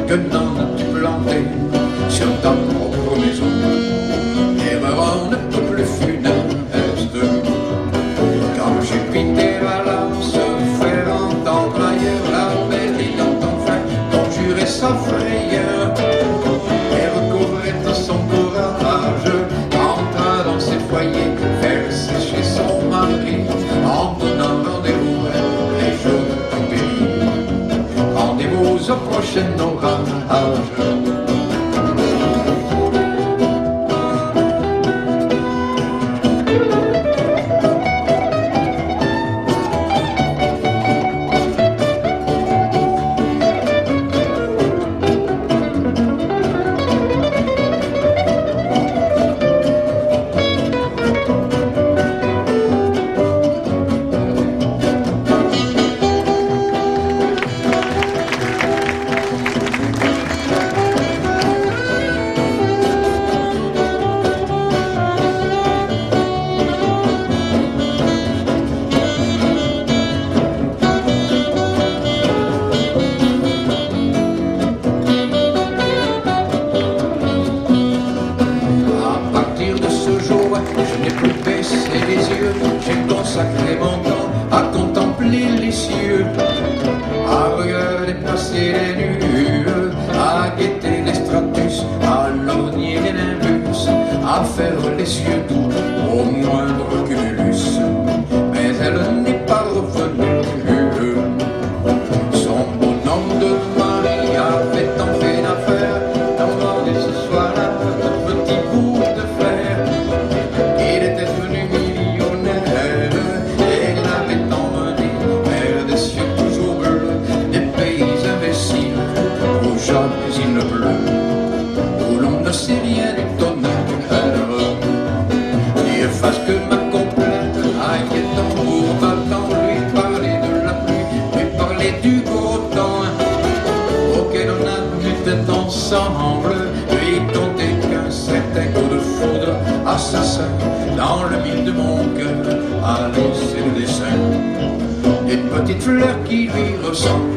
que n'en as-tu planté sur ta propre maison? Erreur ne peut plus funeste. Quand j'ai quitté Valence, faire entendre ailleurs la brillante enfin conjurer sa frayeur et recouvrait de son courage, entra dans ses foyers, faire sécher son mari en donnant rendez-vous les jours de tempérie. Rendez-vous au prochain orage. J'ai consacré mon temps à contempler les cieux, à regarder passer les nues, à guetter les stratus, à lorgner les nimbus, à faire les yeux doux au moindre cumulus. Mais elle n'est pas revenue. Son beau nom de Marie avait tant fait d'affaires, demandé ce soir-là de petits bouts de fer. Il était devenu millionnaire et l'avait emmené vers des cieux toujours bleus, des pays imbéciles où jamais il ne pleut, où l'on ne sait rien du tonnerre. Dieu fasse que ma complète aille tambour battant, lui parler de la pluie, lui parler du beau temps auquel on a dû être ensemble, lui compter qu'un certain coup de foudre assassin dans le mille de mon cœur a laissé le dessin, des petites fleurs qui lui ressemblent.